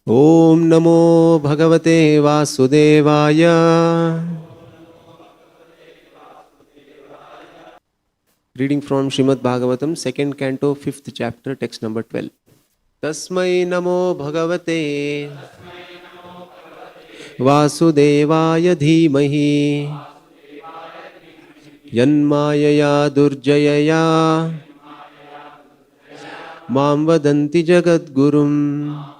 Om Namo Bhagavate Vasudevaya. Reading from Srimad Bhagavatam, 2nd Canto, 5th chapter, text number 12. Tasmai Namo Bhagavate Vasudevaya Dhimahi Yanmayaya Durjayaya Mam Vadanti Jagadgurum.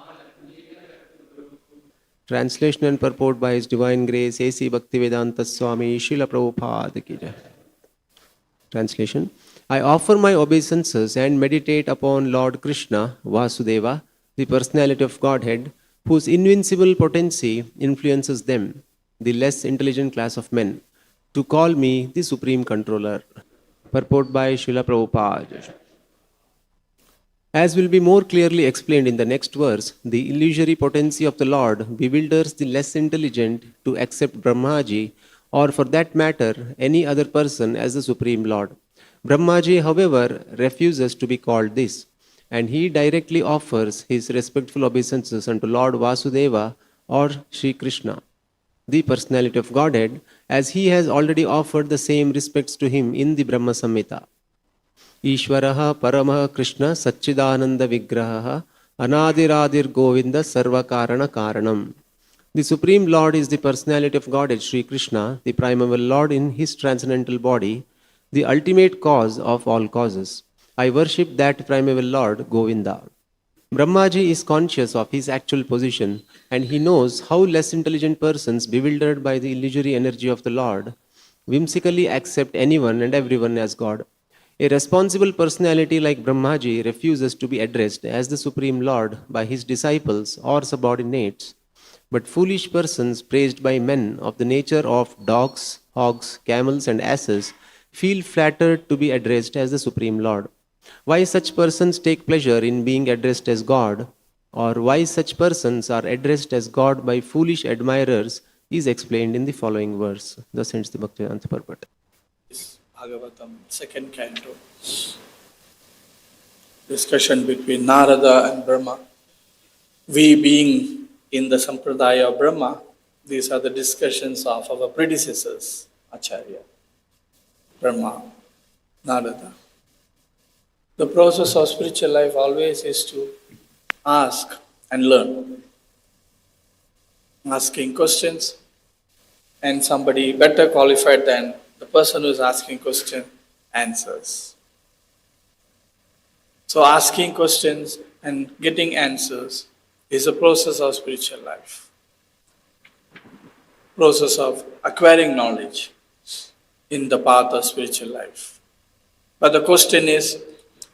Translation and purport by His Divine Grace A.C. Bhaktivedanta Swami Srila Prabhupada ki jai. Translation. I offer my obeisances and meditate upon Lord Krishna, Vasudeva, the personality of Godhead, whose invincible potency influences them, the less intelligent class of men, to call me the Supreme Controller. Purport by Srila Prabhupada. As will be more clearly explained in the next verse, the illusory potency of the Lord bewilders the less intelligent to accept Brahmaji, or for that matter, any other person as the Supreme Lord. Brahmaji, however, refuses to be called this, and he directly offers his respectful obeisances unto Lord Vasudeva or Sri Krishna, the personality of Godhead, as he has already offered the same respects to him in the Brahma Samhita. Ishvaraha Paramaha Krishna Satchidananda Vigraha Anadiradir Govinda Sarva Karana Karanam. The Supreme Lord is the personality of Godhead, Sri Krishna, the primeval Lord in his transcendental body, the ultimate cause of all causes. I worship that primeval Lord, Govinda. Brahmaji is conscious of his actual position, and he knows how less intelligent persons, bewildered by the illusory energy of the Lord, whimsically accept anyone and everyone as God. A responsible personality like Brahmaji refuses to be addressed as the Supreme Lord by his disciples or subordinates, but foolish persons praised by men of the nature of dogs, hogs, camels, and asses feel flattered to be addressed as the Supreme Lord. Why such persons take pleasure in being addressed as God, or why such persons are addressed as God by foolish admirers, is explained in the following verse. Thus ends the Bhaktivedanta purport. Bhagavatam, 2nd Canto. Discussion between Narada and Brahma. We being in the Sampradaya of Brahma, these are the discussions of our predecessors, Acharya, Brahma, Narada. The process of spiritual life always is to ask and learn. Asking questions, and somebody better qualified than the person who is asking question answers. So asking questions and getting answers is a process of spiritual life. Process of acquiring knowledge in the path of spiritual life. But the question is,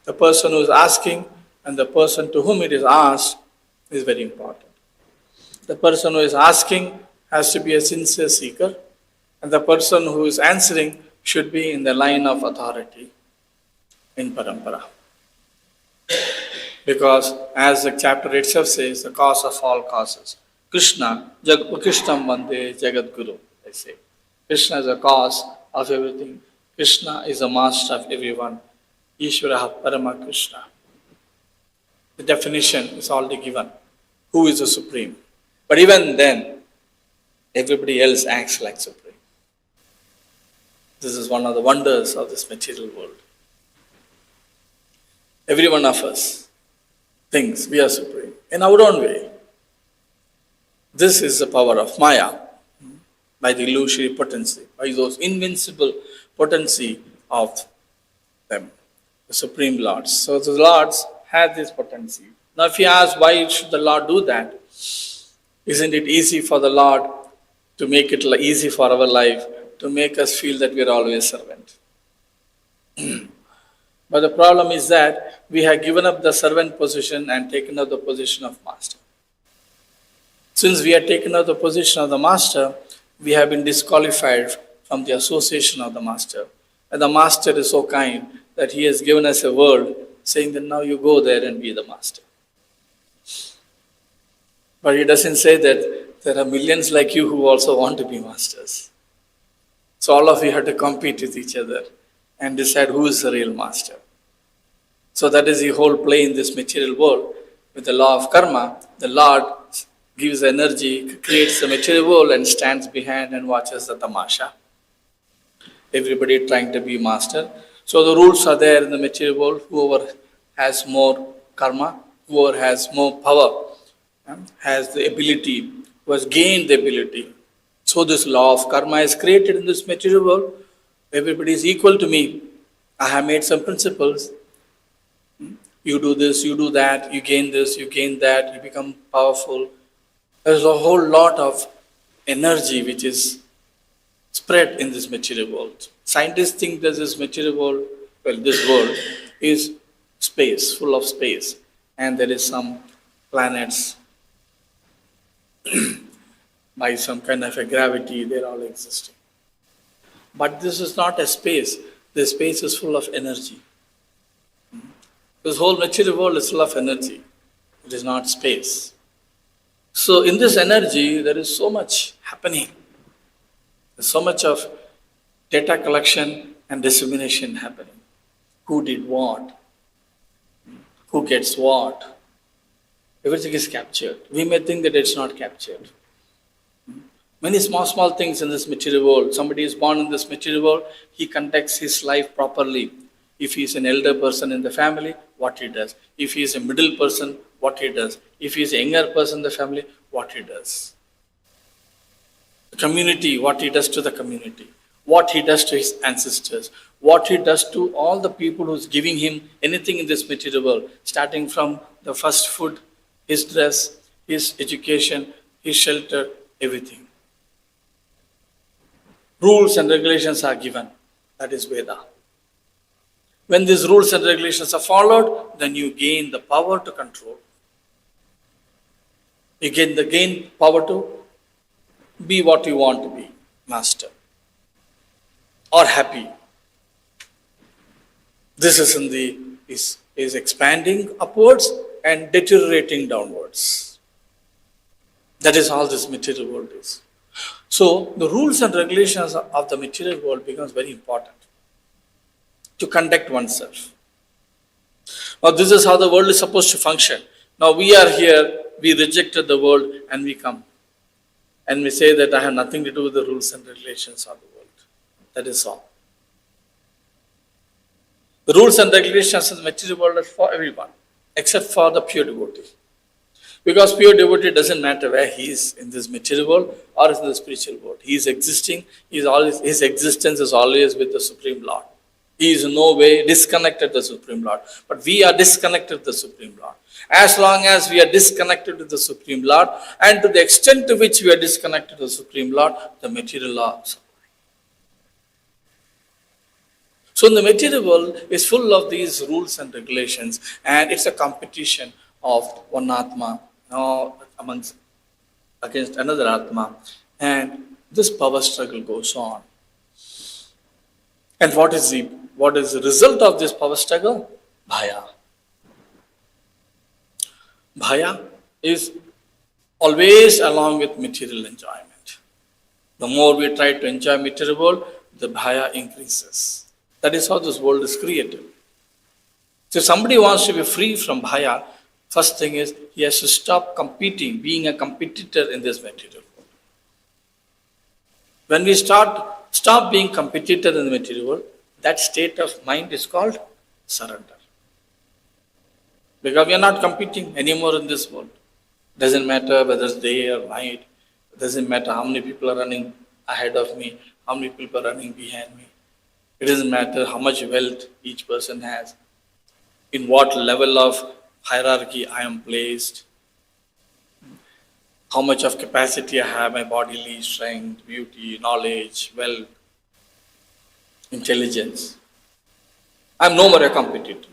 the person who is asking and the person to whom it is asked is very important. The person who is asking has to be a sincere seeker, and the person who is answering should be in the line of authority in Parampara. Because as the chapter itself says, the cause of all causes. Krishna, Krishnam Vande Jagat Guru, they say. Krishna is the cause of everything. Krishna is the master of everyone. Ishvara Parama Krishna. The definition is already given. Who is the Supreme? But even then, everybody else acts like Supreme. This is one of the wonders of this material world. Every one of us thinks we are supreme in our own way. This is the power of Maya, by the illusory potency, by those invincible potency of them, the Supreme Lords. So the Lords have this potency. Now if you ask why should the Lord do that, isn't it easy for the Lord to make it easy for our life, to make us feel that we are always servant? But the problem is that we have given up the servant position and taken up the position of master. Since we have taken up the position of the master, we have been disqualified from the association of the master. And the master is so kind that he has given us a word saying that now you go there and be the master. But he doesn't say that there are millions like you who also want to be masters. So all of you have to compete with each other and decide who is the real master. So that is the whole play in this material world. With the law of karma, the Lord gives energy, creates the material world and stands behind and watches the tamasha. Everybody trying to be master. So the rules are there in the material world. Whoever has more karma, whoever has more power, has the ability, who has gained the ability. So this law of karma is created in this material world. Everybody is equal to me. I have made some principles. You do this, you do that, you gain this, you gain that, you become powerful. There's a whole lot of energy which is spread in this material world. Scientists think that this material world, this world is space, full of space, and there is some planets by some kind of a gravity, they're all existing. But this is not a space. This space is full of energy. This whole material world is full of energy. It is not space. So in this energy, there is so much happening. There's so much of data collection and dissemination happening. Who did what? Who gets what? Everything is captured. We may think that it's not captured. Many small things in this material world. Somebody is born in this material world, he conducts his life properly. If he is an elder person in the family, what he does. If he is a middle person, what he does. If he is a younger person in the family, what he does. The community, what he does to the community. What he does to his ancestors. What he does to all the people who's giving him anything in this material world. Starting from the first food, his dress, his education, his shelter, everything. Rules and regulations are given. That is Veda. When these rules and regulations are followed, then you gain the power to control. You gain power to be what you want to be, master. Or happy. This is expanding upwards and deteriorating downwards. That is all this material world is. So the rules and regulations of the material world becomes very important to conduct oneself. Now this is how the world is supposed to function. Now we are here, we rejected the world and we come. And we say that I have nothing to do with the rules and regulations of the world. That is all. The rules and regulations of the material world are for everyone, except for the pure devotee. Because pure devotee doesn't matter where he is in this material world or in the spiritual world. He is existing, his existence is always with the Supreme Lord. He is in no way disconnected with the Supreme Lord. But we are disconnected with the Supreme Lord. As long as we are disconnected with the Supreme Lord, and to the extent to which we are disconnected with the Supreme Lord, the material law supplies. So in the material world is full of these rules and regulations, and it's a competition of one Atma against another Atma, and this power struggle goes on. And what is the result of this power struggle? Bhaya. Bhaya is always along with material enjoyment. The more we try to enjoy material world, the bhaya increases. That is how this world is created. So if somebody wants to be free from bhaya, first thing is he has to stop competing, being a competitor in this material world. When we stop being competitor in the material world, that state of mind is called surrender. Because we are not competing anymore in this world. Doesn't matter whether it's day or night. It doesn't matter how many people are running ahead of me, how many people are running behind me. It doesn't matter how much wealth each person has, in what level of hierarchy I am placed, how much of capacity I have, my bodily strength, beauty, knowledge, wealth, intelligence. I am no more a competitor.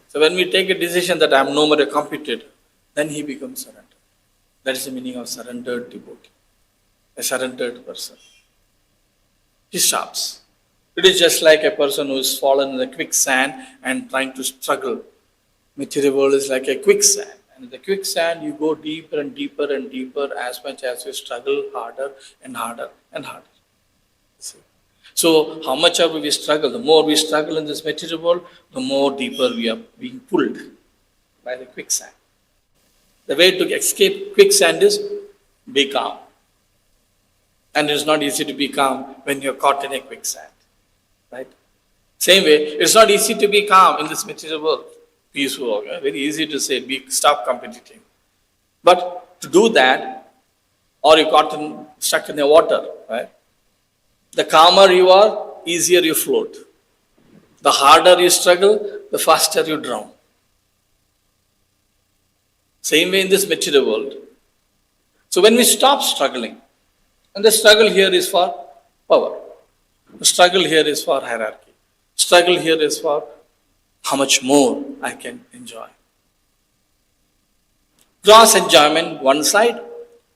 So when we take a decision that I am no more a competitor, then he becomes surrendered. That is the meaning of surrendered devotee, a surrendered person. He stops. It is just like a person who is fallen in the quicksand and trying to struggle. Material world is like a quicksand. And in the quicksand, you go deeper and deeper and deeper as much as you struggle harder and harder and harder. See? So how much ever we struggle, the more we struggle in this material world, the more deeper we are being pulled by the quicksand. The way to escape quicksand is be calm. And it's not easy to be calm when you're caught in a quicksand. Right? Same way, it's not easy to be calm in this material world. Peaceful, okay? Very easy to say, stop competing. But to do that, or you're stuck in the water, right? The calmer you are, easier you float. The harder you struggle, the faster you drown. Same way in this material world. So when we stop struggling, and the struggle here is for power. The struggle here is for hierarchy. Struggle here is for how much more I can enjoy. Gross enjoyment one side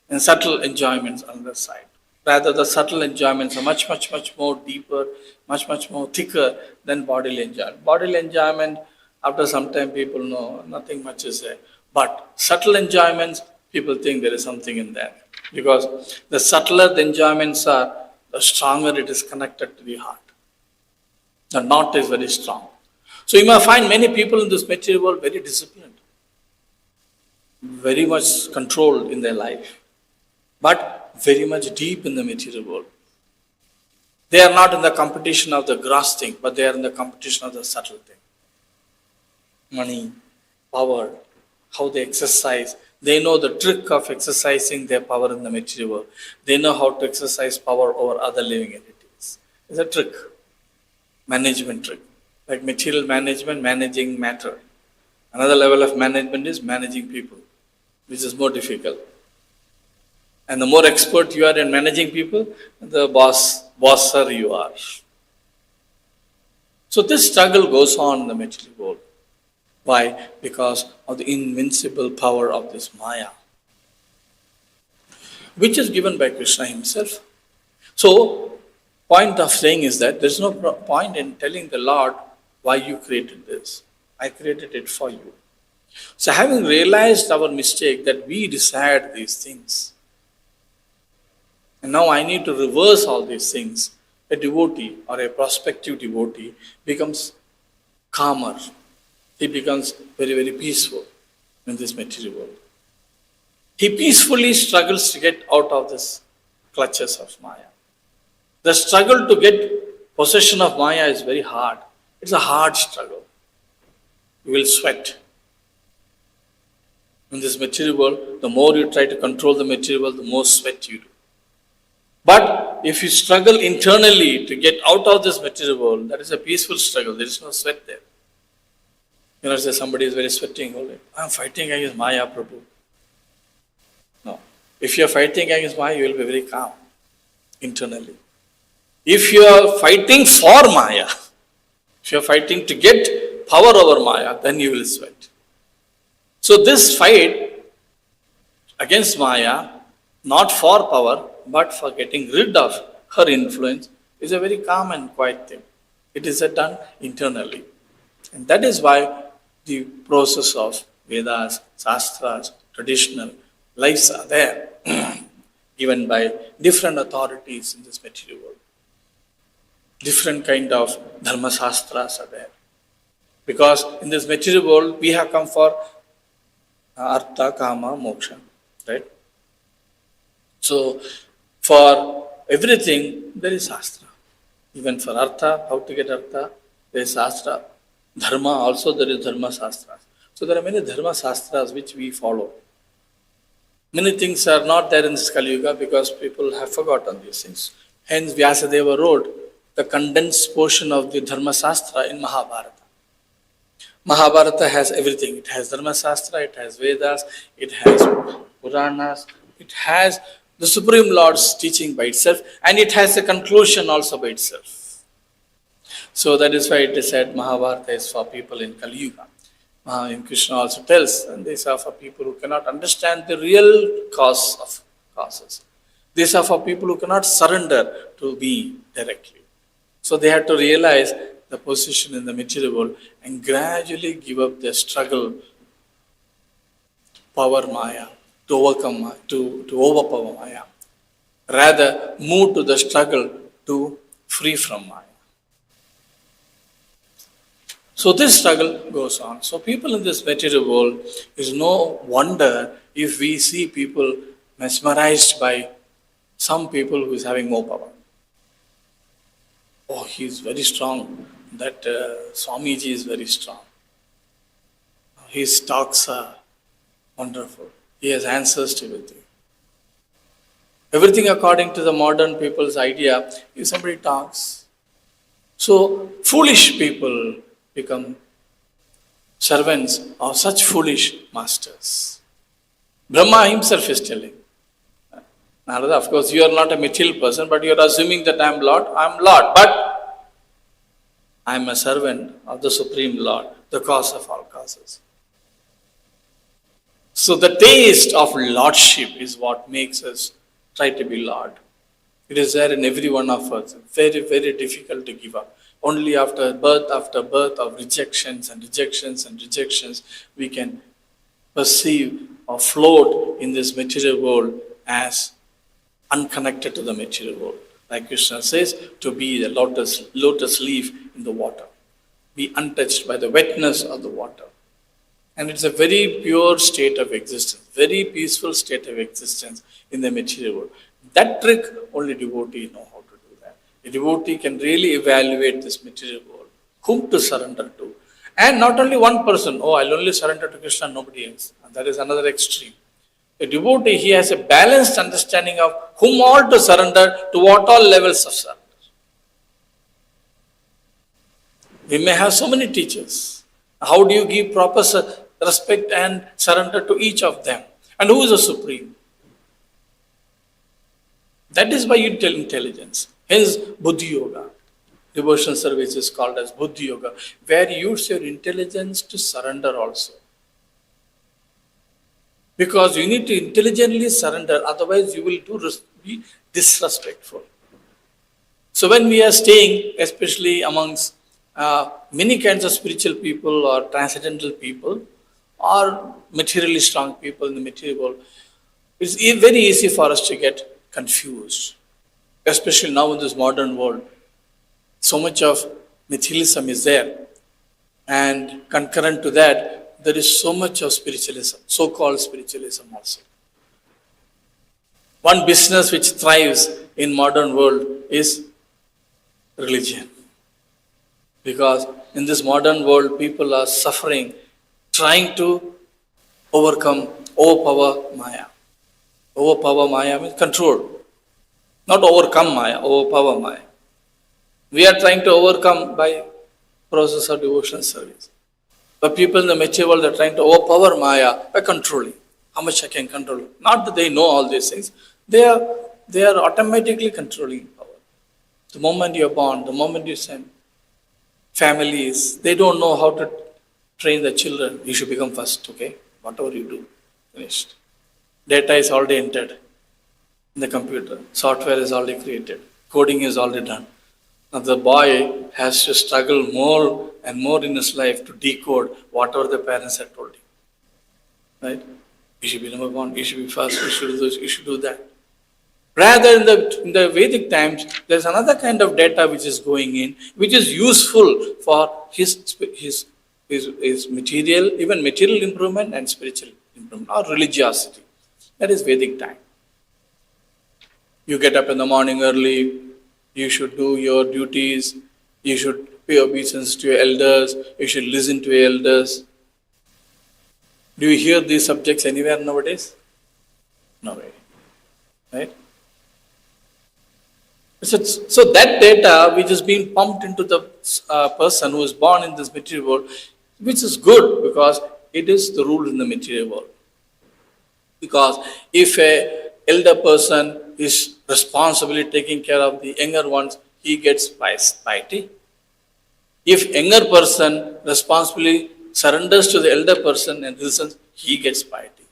and subtle enjoyments on the side. Rather, the subtle enjoyments are much more deeper, much more thicker than bodily enjoyment. Bodily enjoyment, after some time people know nothing much is there. But subtle enjoyments, people think there is something in that. Because the subtler the enjoyments are, the stronger it is connected to the heart. The knot is very strong. So you may find many people in this material world very disciplined, very much controlled in their life, but very much deep in the material world. They are not in the competition of the gross thing, but they are in the competition of the subtle thing. Money, power, how they exercise. They know the trick of exercising their power in the material world. They know how to exercise power over other living entities. It's a trick, management trick. Like material management, managing matter. Another level of management is managing people, which is more difficult. And the more expert you are in managing people, the bosser you are. So this struggle goes on in the material world. Why? Because of the invincible power of this Maya, which is given by Krishna himself. So, point of saying is that there's no point in telling the Lord why you created this. I created it for you. So having realized our mistake that we desired these things, and now I need to reverse all these things, a devotee or a prospective devotee becomes calmer. He becomes very peaceful in this material world. He peacefully struggles to get out of this clutches of Maya. The struggle to get possession of Maya is very hard. It's a hard struggle. You will sweat. In this material world, the more you try to control the material world, the more sweat you do. But if you struggle internally to get out of this material world, that is a peaceful struggle. There is no sweat there. You know, say somebody is very sweating, I'm fighting against Maya, Prabhu. No. If you are fighting against Maya, you will be very calm internally. If you are fighting for Maya, if you are fighting to get power over Maya, then you will sweat. So this fight against Maya, not for power, but for getting rid of her influence, is a very calm and quiet thing. It is done internally. And that is why the process of Vedas, Shastras, traditional lives are there, given by different authorities in this material world. Different kind of Dharma Shastras are there. Because in this material world, we have come for Artha, Kama, Moksha. Right? So, for everything, there is Shastra. Even for Artha, how to get Artha, there is Shastra. Dharma, also there is Dharma Shastras. So there are many Dharma Shastras which we follow. Many things are not there in this Kali Yuga because people have forgotten these things. Hence Vyasadeva wrote the condensed portion of the Dharma Shastra in Mahabharata. Mahabharata has everything. It has Dharma Shastra, it has Vedas, it has Puranas, it has the Supreme Lord's teaching by itself, and it has a conclusion also by itself. So that is why it is said Mahabharata is for people in Kali Yuga. And Krishna also tells, and these are for people who cannot understand the real cause of causes. These are for people who cannot surrender to me directly. So they have to realize the position in the material world and gradually give up their struggle, power Maya, to overcome Maya, to overpower Maya. Rather, move to the struggle to free from Maya. So this struggle goes on. So people in this material world, is no wonder if we see people mesmerized by some people who is having more power. Oh, he is very strong. That Swamiji is very strong. His talks are wonderful. He has answers to everything. Everything according to the modern people's idea, if somebody talks. So, foolish people become servants of such foolish masters. Brahma himself is telling. Narada, of course, you are not a material person, but you are assuming that I am Lord. I am Lord, but I am a servant of the Supreme Lord, the cause of all causes. So the taste of lordship is what makes us try to be Lord. It is there in every one of us. Very, very difficult to give up. Only after birth of rejections and rejections and rejections, we can perceive or float in this material world as unconnected to the material world. Like Krishna says, to be the lotus leaf in the water. Be untouched by the wetness of the water. And it's a very pure state of existence, very peaceful state of existence in the material world. That trick only devotees know how to do that. A devotee can really evaluate this material world, whom to surrender to. And not only one person, oh, I'll only surrender to Krishna, nobody else. And that is another extreme. A devotee, he has a balanced understanding of whom all to surrender, to what all levels of surrender. We may have so many teachers. How do you give proper respect and surrender to each of them? And who is the Supreme? That is by intelligence. Hence, Buddhi Yoga. Devotional service is called as Buddhi Yoga, where you use your intelligence to surrender also. Because you need to intelligently surrender, otherwise you will be disrespectful. So when we are staying, especially amongst many kinds of spiritual people or transcendental people or materially strong people in the material world, it's very easy for us to get confused. Especially now in this modern world, so much of materialism is there, and concurrent to that, there is so much of spiritualism, so-called spiritualism also. One business which thrives in modern world is religion. Because in this modern world, people are suffering, trying to overpower Maya. Overpower Maya means control. Not overcome Maya, overpower Maya. We are trying to overcome by process of devotional service. But people in the mature world are trying to overpower Maya by controlling. How much I can control? Not that they know all these things. They are automatically controlling power. The moment you are born, the moment you send, families, they don't know how to train the children. You should become first, okay? Whatever you do, finished. Data is already entered in the computer. Software is already created. Coding is already done. Now the boy has to struggle more and more in his life to decode whatever the parents had told him. Right? You should be number one, you should be first, you should do this, you should do that. Rather, in the Vedic times, there's another kind of data which is going in, which is useful for his material, even material improvement and spiritual improvement, or religiosity. That is Vedic time. You get up in the morning early, you should do your duties, you should pay obeisance to your elders, you should listen to your elders. Do you hear these subjects anywhere nowadays? No way. Right? So that data which is being pumped into the person who is born in this material world, which is good because it is the rule in the material world. Because if a elder person is responsibly taking care of the younger ones, he gets piety. If younger person responsibly surrenders to the elder person and listens, he gets piety.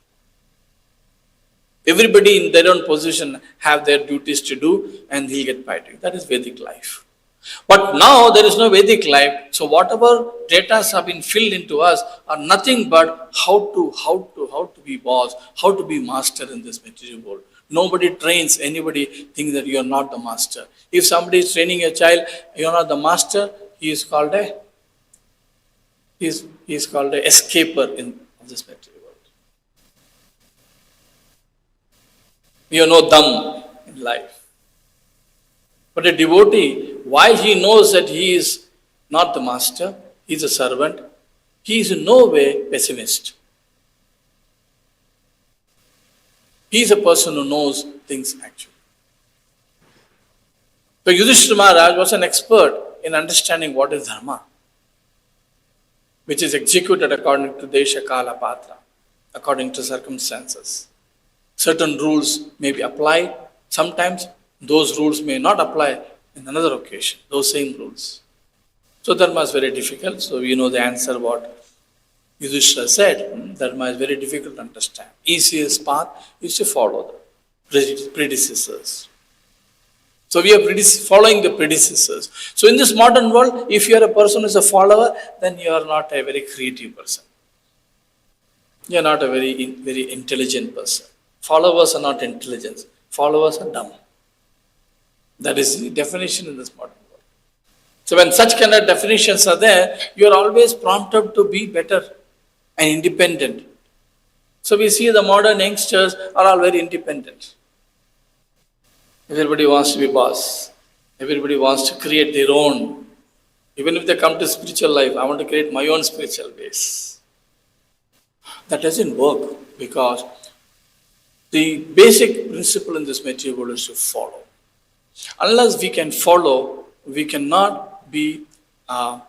Everybody in their own position have their duties to do and he'll get piety. That is Vedic life. But now there is no Vedic life, so whatever data have been filled into us are nothing but how to be boss, how to be master in this material world. Nobody trains anybody thinking that you are not the master. If somebody is training a child, you are not the master, he is called a escaper in this material world. You know them in life. But a devotee, while he knows that he is not the master, he is a servant, he is in no way pessimist. He is a person who knows things actually. So Yudhishthira Maharaj was an expert in understanding what is Dharma, which is executed according to Desha Kala Patra, according to circumstances. Certain rules may be applied. Sometimes those rules may not apply in another occasion, those same rules. So Dharma is very difficult. So we know the answer what Yudhishthira said. Dharma is very difficult to understand. Easiest path is to follow the predecessors. So we are following the predecessors. So in this modern world, if you are a person who is a follower, then you are not a very creative person. You are not a very intelligent person. Followers are not intelligent. Followers are dumb. That is the definition in this modern world. So when such kind of definitions are there, you are always prompted to be better and independent. So we see the modern youngsters are all very independent. Everybody wants to be boss. Everybody wants to create their own. Even if they come to spiritual life, I want to create my own spiritual base. That doesn't work because the basic principle in this material world is to follow. Unless we can follow, we cannot be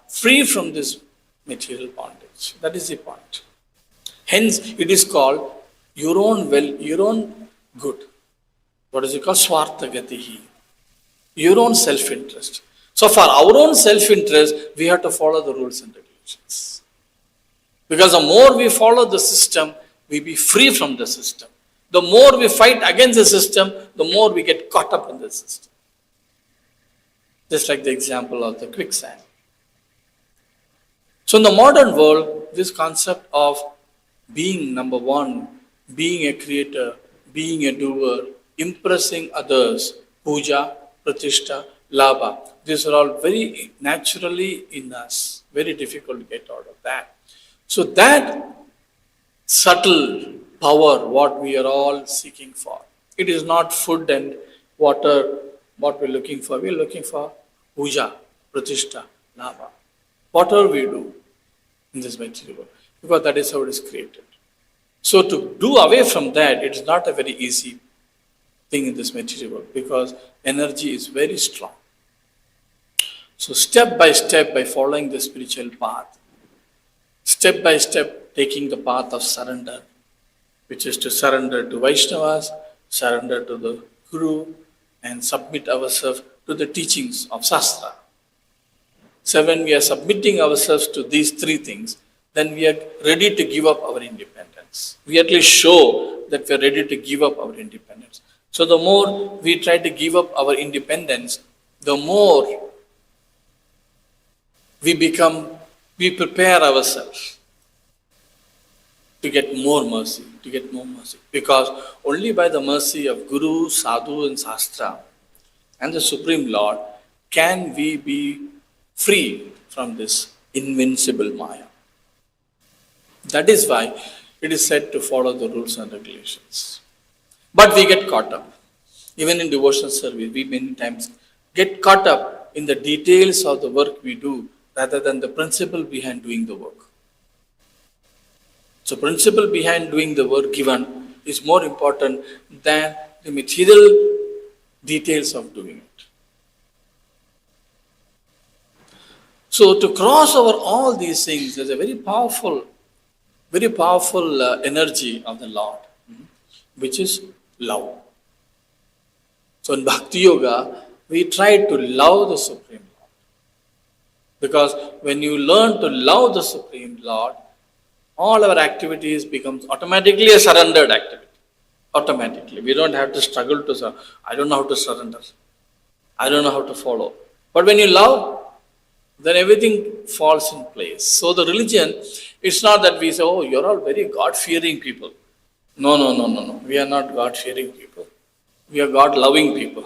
free from this material bondage. That is the point. Hence, it is called your own good. What is it called? Swartha gatihi. Your own self-interest. So for our own self-interest, we have to follow the rules and regulations. Because the more we follow the system, we be free from the system. The more we fight against the system, the more we get caught up in the system. Just like the example of the quicksand. So in the modern world, this concept of being number one, being a creator, being a doer, impressing others, puja, pratishtha, labha, these are all very naturally in us. Very difficult to get out of that. So that subtle power, what we are all seeking for. It is not food and water, what we're looking for. We're looking for puja, pratishtha, labha. Whatever we do in this material world, because that is how it is created. So to do away from that, it is not a very easy thing in this material world because energy is very strong. So step by step, by following the spiritual path, step by step taking the path of surrender, which is to surrender to Vaishnavas, surrender to the Guru, and submit ourselves to the teachings of Shastra. So when we are submitting ourselves to these three things, then we are ready to give up our independence. We at least show that we are ready to give up our independence. So the more we try to give up our independence, the more we prepare ourselves to get more mercy, Because only by the mercy of Guru, Sadhu and Shastra and the Supreme Lord can we be free from this invincible Maya. That is why it is said to follow the rules and regulations. But we get caught up. Even in devotional service, we many times get caught up in the details of the work we do rather than the principle behind doing the work. So principle behind doing the work given is more important than the material details of doing it. So to cross over all these things, there's a very powerful energy of the Lord, which is love. So in Bhakti Yoga, we try to love the Supreme Lord. Because when you learn to love the Supreme Lord, all our activities becomes automatically a surrendered activity. Automatically. We don't have to struggle to surrender. I don't know how to surrender. I don't know how to follow. But when you love, then everything falls in place. So the religion, it's not that we say, oh, you're all very God-fearing people. No. We are not God-fearing people. We are God-loving people.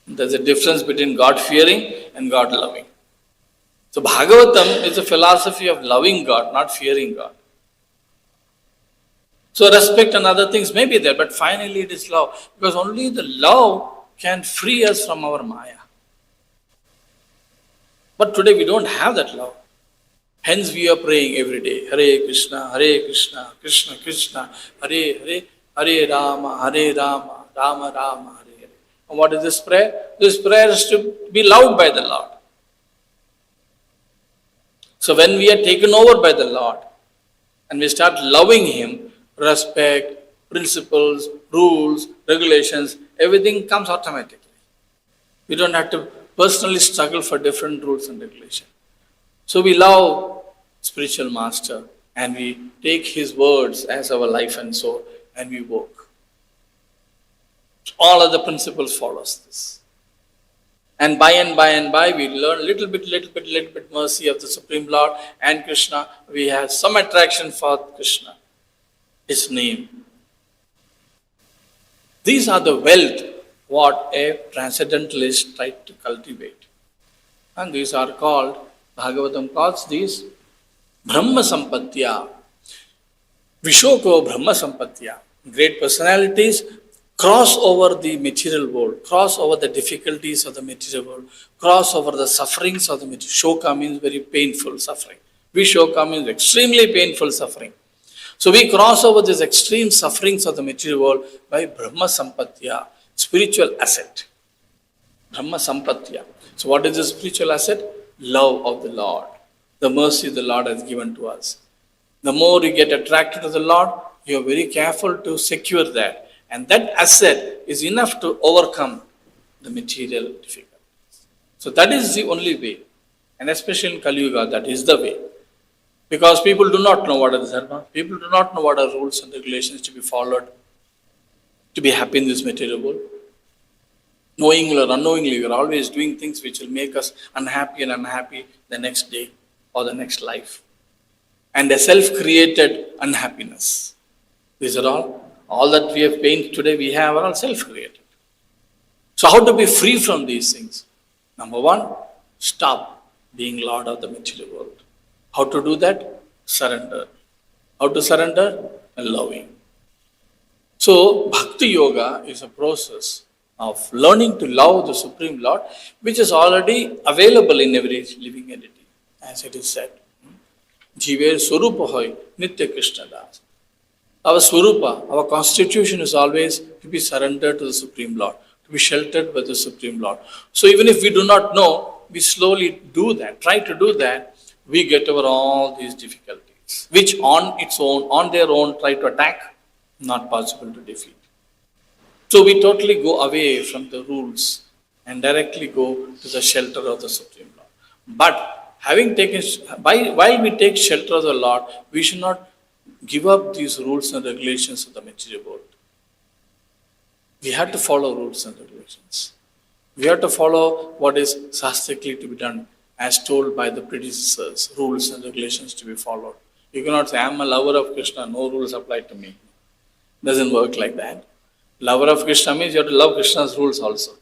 There's a difference between God-fearing and God-loving. So Bhagavatam is a philosophy of loving God, not fearing God. So respect and other things may be there, but finally it is love. Because only the love can free us from our Maya. But today we don't have that love. Hence we are praying every day. Hare Krishna, Krishna Krishna, Hare Hare, Hare Rama, Rama Rama, Hare Hare. And what is this prayer? This prayer is to be loved by the Lord. So when we are taken over by the Lord and we start loving Him, respect, principles, rules, regulations, everything comes automatically. We don't have to personally struggle for different rules and regulations. So we love spiritual master and we take his words as our life and soul and we work. All other principles follows this. And by we learn little bit mercy of the Supreme Lord and Krishna. We have some attraction for Krishna, his name. These are the wealth what a transcendentalist tried to cultivate. And these are called, Bhagavatam calls these Brahma Sampatya. Vishoko Brahma Sampatya. Great personalities cross over the material world, cross over the difficulties of the material world, cross over the sufferings of the material. Shoka means very painful suffering. Vishoka means extremely painful suffering. So we cross over these extreme sufferings of the material world by Brahma Sampatya, spiritual asset. Brahma Sampatya. So what is the spiritual asset? Love of the Lord. The mercy the Lord has given to us. The more you get attracted to the Lord, you are very careful to secure that. And that asset is enough to overcome the material difficulties. So that is the only way. And especially in Kali Yuga, that is the way. Because people do not know what is Dharma. People do not know what are rules and regulations to be followed to be happy in this material world. Knowingly or unknowingly, we are always doing things which will make us unhappy the next day or the next life. And a self-created unhappiness. These are all that we have pain today we have are all self-created. So how to be free from these things? Number one, stop being Lord of the material world. How to do that? Surrender. How to surrender? Loving. So Bhakti Yoga is a process of learning to love the Supreme Lord, which is already available in every living entity, as it is said. Jiver Swarupa hoy Nitya Krishna Das. Our Swarupa, our constitution is always to be surrendered to the Supreme Lord, to be sheltered by the Supreme Lord. So even if we do not know, we slowly do that, try to do that, we get over all these difficulties, which on their own try to attack, not possible to defeat. So we totally go away from the rules and directly go to the shelter of the Supreme Lord. But while we take shelter of the Lord, we should not give up these rules and regulations of the material world. We have to follow rules and regulations. We have to follow what is sastrically to be done as told by the predecessors, rules and regulations to be followed. You cannot say, I am a lover of Krishna, no rules apply to me. It doesn't work like that. Lover of Krishna means you have to love Krishna's rules also.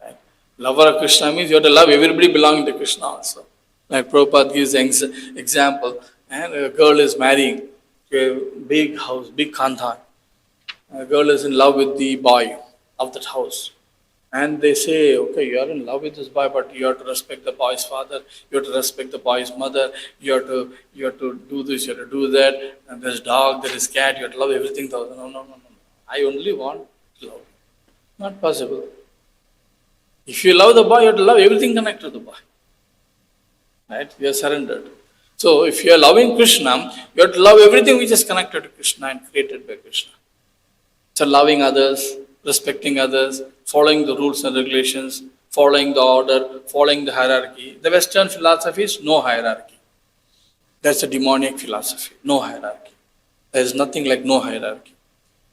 Right? Lover of Krishna means you have to love everybody belonging to Krishna also. Like Prabhupada gives an example, and a girl is marrying to a big house, big khandan. A girl is in love with the boy of that house. And they say, okay, you are in love with this boy, but you have to respect the boy's father, you have to respect the boy's mother, you have to do this, you have to do that, and there's dog, there is cat, you have to love everything. No. I only want love. Not possible. If you love the boy, you have to love everything connected to the boy. Right? You are surrendered. So if you are loving Krishna, you have to love everything which is connected to Krishna and created by Krishna. So loving others, respecting others, following the rules and regulations, following the order, following the hierarchy. The Western philosophy is no hierarchy. That's a demonic philosophy. No hierarchy. There is nothing like no hierarchy.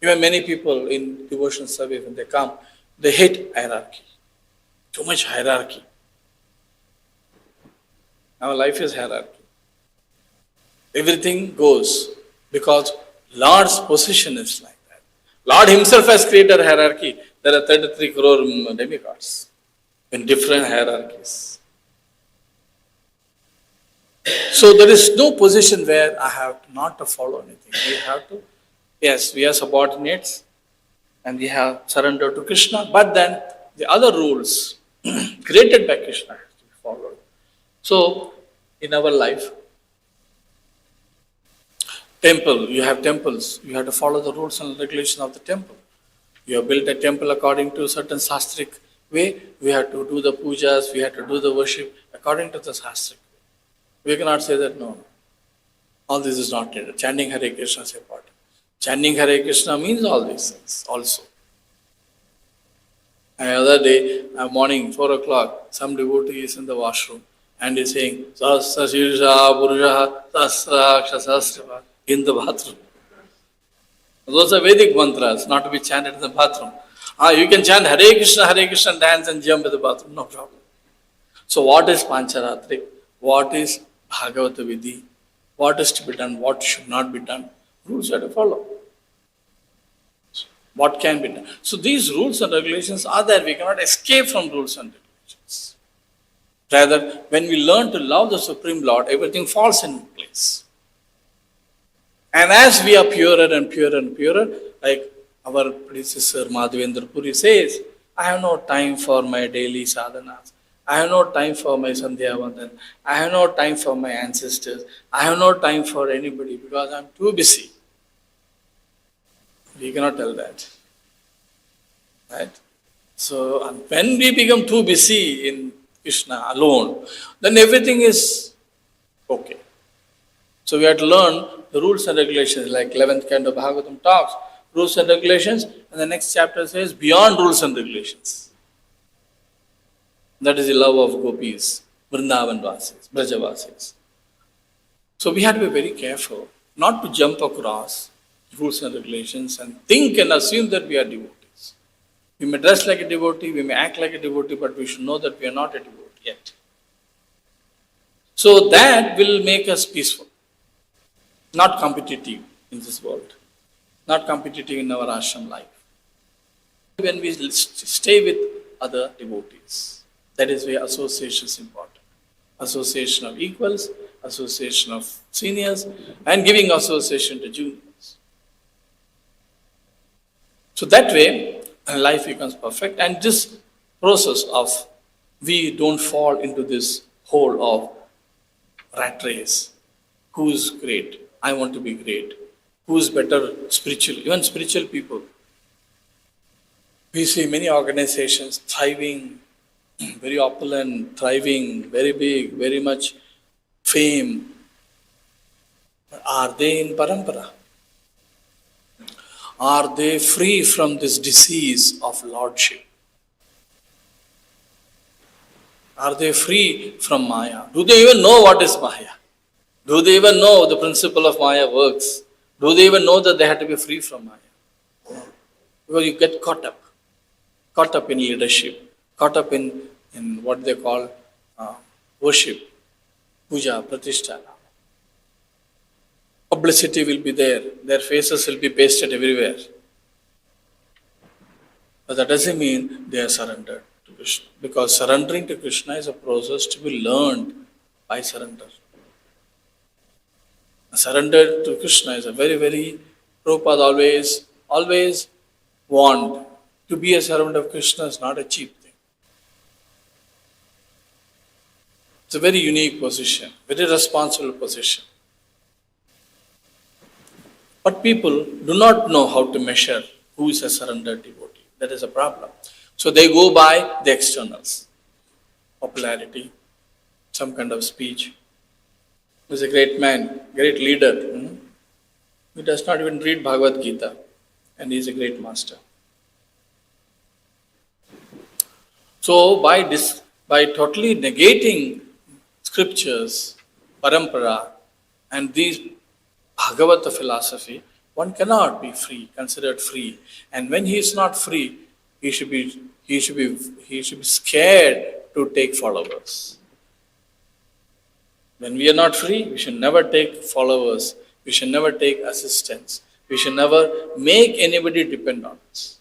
Even many people in devotion service, when they come, they hate hierarchy. Too much hierarchy. Our life is hierarchy. Everything goes because Lord's position is like that. Lord himself has created a hierarchy. There are 33 crore demigods in different hierarchies. So there is no position where I have not to follow anything. We have to Yes, we are subordinates and we have surrendered to Krishna, but then the other rules created by Krishna have to be followed. So, in our life, you have temples, you have to follow the rules and regulations of the temple. You have built a temple according to a certain sastric way, we have to do the pujas, we have to do the worship according to the sastric way. We cannot say that no, all this is not needed. Chanting Hare Krishna is important. Chanting Hare Krishna means all these things also. And the other day, morning, 4 o'clock, some devotee is in the washroom and is saying, Sahasra Shirsha Purusha Sahasra Ksasasra in the bathroom. Those are Vedic mantras, not to be chanted in the bathroom. You can chant Hare Krishna, dance and jump in the bathroom, no problem. So what is Pancharatrik? What is Bhagavata Vidhi? What is to be done? What should not be done? Rules are to follow. What can be done? So these rules and regulations are there. We cannot escape from rules and regulations. Rather, when we learn to love the Supreme Lord, everything falls in place. And as we are purer and purer and purer, like our predecessor Madhavendra Puri says, I have no time for my daily sadhanas. I have no time for my Sandhya Vandan. I have no time for my ancestors. I have no time for anybody because I am too busy. We cannot tell that. Right? So, when we become too busy in Krishna alone, then everything is okay. So, we have to learn the rules and regulations, like 11th kind of Bhagavatam talks, rules and regulations, and the next chapter says beyond rules and regulations. That is the love of gopis, Vrindavan Vasis, Braja Vasis. So we have to be very careful not to jump across rules and regulations and think and assume that we are devotees. We may dress like a devotee, we may act like a devotee, but we should know that we are not a devotee yet. So that will make us peaceful, not competitive in this world, not competitive in our ashram life. When we stay with other devotees, that is where association is important. Association of equals, association of seniors, and giving association to juniors. So that way, life becomes perfect. And this process of we don't fall into this hole of rat race. Who is great? I want to be great. Who is better spiritually? Even spiritual people. We see many organizations thriving, very opulent, thriving, very big, very much fame. Are they in parampara? Are they free from this disease of lordship? Are they free from Maya? Do they even know what is Maya? Do they even know the principle of Maya works? Do they even know that they have to be free from Maya? Because you get caught up in leadership, caught up in what they call worship, puja, pratishtha. Publicity will be there, their faces will be pasted everywhere. But that doesn't mean they are surrendered to Krishna, because surrendering to Krishna is a process to be learned by surrender. Surrender to Krishna is a very, very, Prabhupada always warned, to be a servant of Krishna is not a cheap thing. It's a very unique position, very responsible position. But people do not know how to measure who is a surrendered devotee. That is a problem. So they go by the externals. Popularity, some kind of speech. He is a great man, great leader. He does not even read Bhagavad Gita, and he is a great master. So by totally negating scriptures, parampara, and these Bhagavata philosophy, one cannot be free, considered free. And when he is not free, he should be scared to take followers. When we are not free, we should never take followers. We should never take assistance. We should never make anybody depend on us.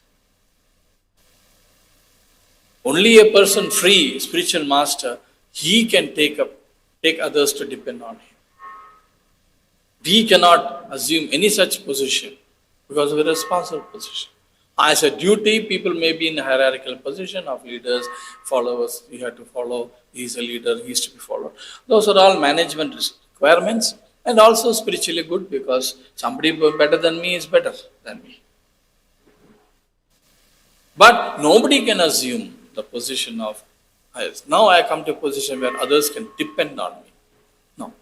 Only a person free, spiritual master, he can take others to depend on him. We cannot assume any such position because of a responsible position. As a duty, people may be in a hierarchical position of leaders, followers. You have to follow. He's a leader. He is to be followed. Those are all management requirements, and also spiritually good because somebody better than me is better than me. But nobody can assume the position of highest. Now I come to a position where others can depend on me. No.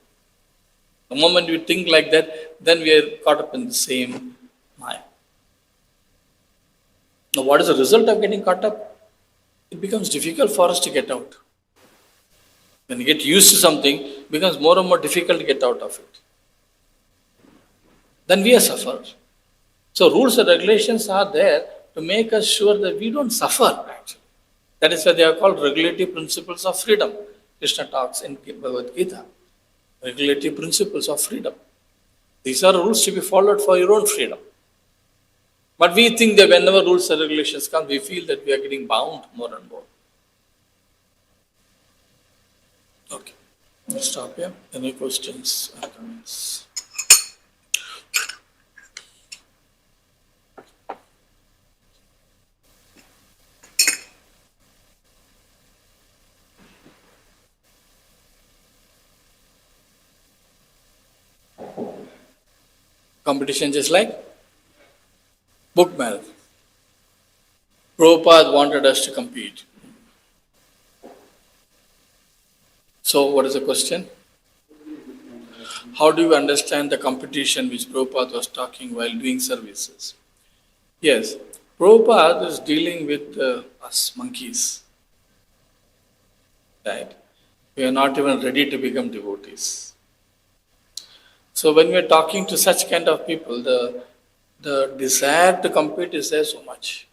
The moment we think like that, then we are caught up in the same Maya. Now, what is the result of getting caught up? It becomes difficult for us to get out. When you get used to something, it becomes more and more difficult to get out of it. Then we are sufferers. So, rules and regulations are there to make us sure that we don't suffer, actually. That is why they are called regulatory principles of freedom. Krishna talks in Bhagavad Gita. Regulatory principles of freedom. These are rules to be followed for your own freedom. But we think that whenever rules and regulations come, we feel that we are getting bound more and more. Okay, let's stop here. Any questions or comments? Competition just like book marathon. Prabhupada wanted us to compete. So, what is the question? How do you understand the competition which Prabhupada was talking while doing services? Yes, Prabhupada is dealing with us monkeys. Right? We are not even ready to become devotees. So, when we are talking to such kind of people, the desire to compete is there so much.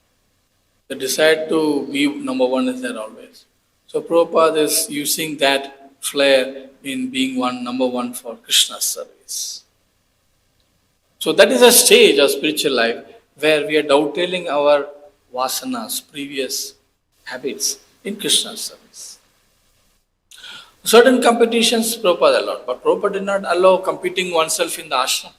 The desire to be number one is there always. So Prabhupada is using that flair in being number one for Krishna's service. So that is a stage of spiritual life where we are dovetailing our vasanas, previous habits in Krishna's service. Certain competitions Prabhupada allowed, but Prabhupada did not allow competing oneself in the ashram.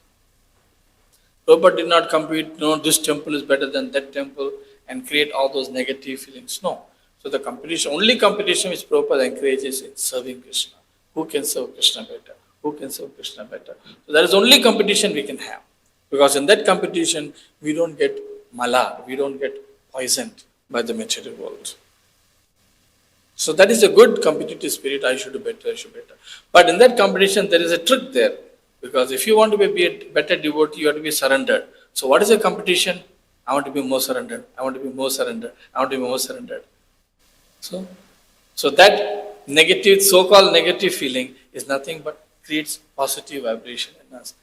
Prabhupada did not compete, no, this temple is better than that temple and create all those negative feelings. No. So the competition, only competition which Prabhupada encourages is serving Krishna. Who can serve Krishna better? Who can serve Krishna better? So that is only competition we can have. Because in that competition, we don't get mala, we don't get poisoned by the material world. So that is a good competitive spirit, I should do better, I should do better. But in that competition, there is a trick there. Because if you want to be a better devotee, you have to be surrendered. So what is a competition? I want to be more surrendered. I want to be more surrendered. I want to be more surrendered. So that negative, so-called negative feeling is nothing but creates positive vibration in us.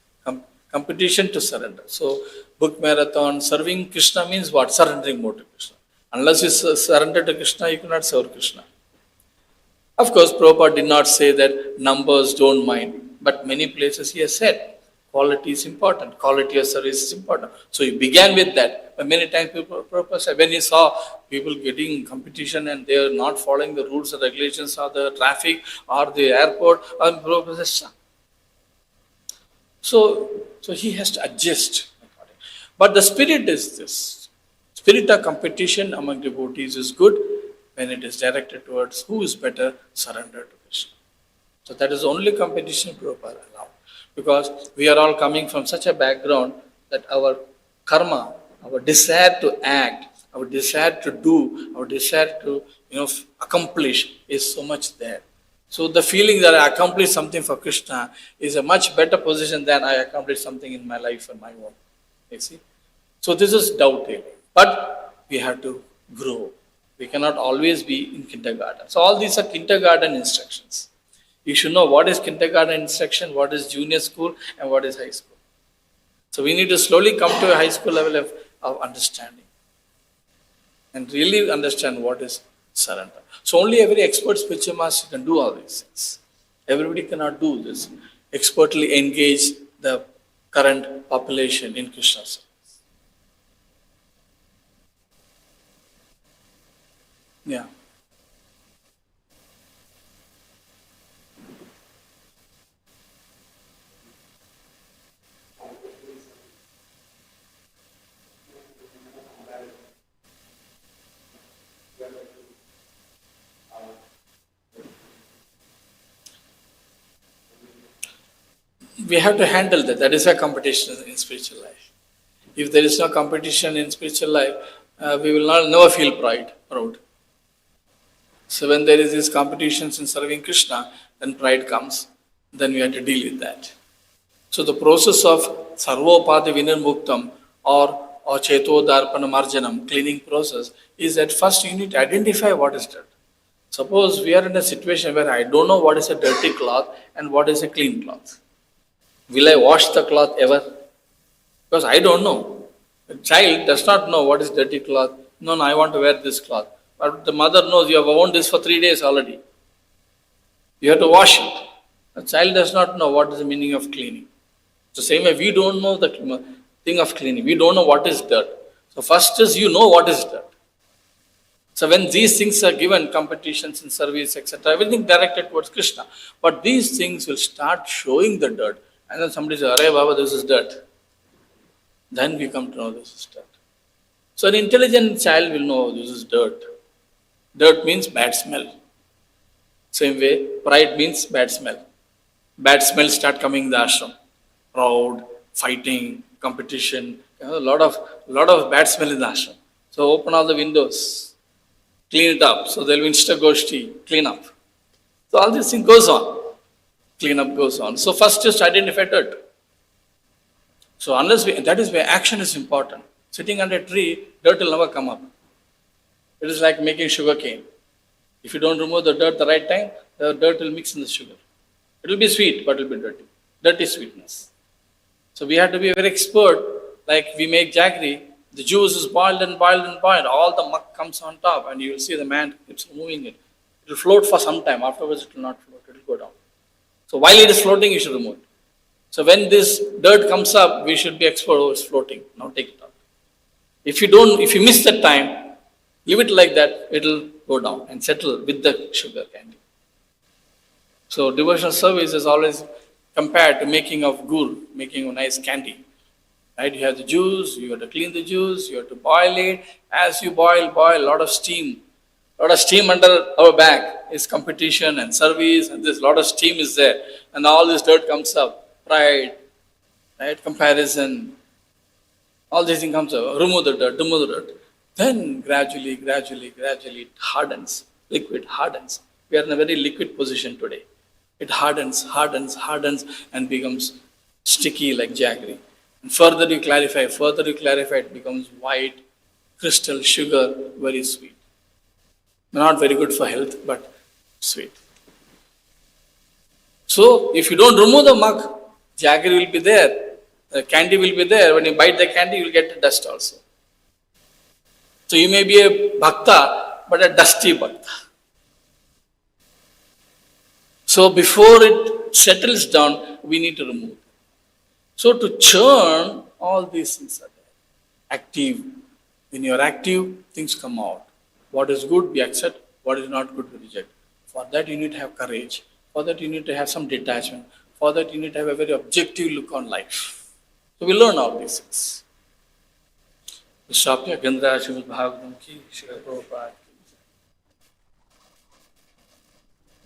Competition to surrender. So book marathon, serving Krishna means what? Surrendering more to Krishna. Unless you surrender to Krishna, you cannot serve Krishna. Of course, Prabhupada did not say that numbers don't mind. But many places he has said, quality is important, quality of service is important. So he began with that. But many times Prabhupada said, when he saw people getting competition and they are not following the rules and regulations of the traffic or the airport, and Prabhupada says, stop. So he has to adjust. But the spirit is this. Spirit of competition among devotees is good when it is directed towards who is better, surrender to Krishna. So that is only competition Prabhupada allowed. Because we are all coming from such a background that our karma, our desire to act, our desire to do, our desire to accomplish is so much there. So the feeling that I accomplished something for Krishna is a much better position than I accomplished something in my life on my own. You see? So this is doubting. But we have to grow. We cannot always be in kindergarten. So all these are kindergarten instructions. You should know what is kindergarten instruction, what is junior school, and what is high school. So we need to slowly come to a high school level of understanding and really understand what is surrender. So only a very expert spiritual master can do all these things. Everybody cannot do this. Expertly engage the current population in Krishna service. Yeah. we have to handle that. That is a competition in spiritual life. If there is no competition in spiritual life, we will never feel proud. So when there is these competitions in serving Krishna, then pride comes. Then we have to deal with that. So the process of sarvopati vinirmuktam or cheto darpana marjanam, cleaning process, is that first you need to identify what is dirt. Suppose we are in a situation where I don't know what is a dirty cloth and what is a clean cloth. Will I wash the cloth ever? Because I don't know. A child does not know what is dirty cloth. No, I want to wear this cloth. But the mother knows you have worn this for 3 days already. You have to wash it. A child does not know what is the meaning of cleaning. The same way we don't know the thing of cleaning. We don't know what is dirt. So first is you know what is dirt. So when these things are given, competitions in service, etc., everything directed towards Krishna. But these things will start showing the dirt. And then somebody says, Arey Baba, this is dirt. Then we come to know this is dirt. So an intelligent child will know this is dirt. Dirt means bad smell. Same way, pride means bad smell. Bad smell start coming in the ashram. Proud, fighting, competition, a lot of bad smell in the ashram. So open all the windows, clean it up. So there will be Instagoshti, clean up. So all this thing goes on. Clean up goes on. So first just identify dirt. So that is where action is important. Sitting under a tree, dirt will never come up. It is like making sugar cane. If you don't remove the dirt at the right time, the dirt will mix in the sugar. It will be sweet, but it will be dirty. Dirty sweetness. So we have to be very expert. Like we make jaggery, the juice is boiled and boiled and boiled. All the muck comes on top, and you will see the man keeps removing it. It will float for some time. Afterwards, it will not float. It will go down. So while it is floating, you should remove it. So when this dirt comes up, we should be expert. Oh, it's floating. Now take it out. If you miss that time, leave it like that, it will go down and settle with the sugar candy. So devotional service is always compared to making of gur, making a nice candy. Right? You have the juice, you have to clean the juice, you have to boil it. As you boil, a lot of steam. A lot of steam under our back is competition and service, and this lot of steam is there. And all this dirt comes up. Pride, right? Comparison. All these things comes up. Remove the dirt. Then gradually it hardens. Liquid hardens. We are in a very liquid position today. It hardens, and becomes sticky like jaggery. And further you clarify, it becomes white, crystal, sugar, very sweet. Not very good for health, but sweet. So if you don't remove the muck, jaggery will be there, the candy will be there. When you bite the candy, you will get the dust also. So you may be a bhakta, but a dusty bhakta. So before it settles down, we need to remove it. So to churn, all these things are there. Active. When you are active, things come out. What is good, we accept. What is not good, we reject. For that, you need to have courage. For that, you need to have some detachment. For that, you need to have a very objective look on life. So we learn all these things. We stop here. Gandhara Srimad Bhagavatam ki Srila Prabhupada.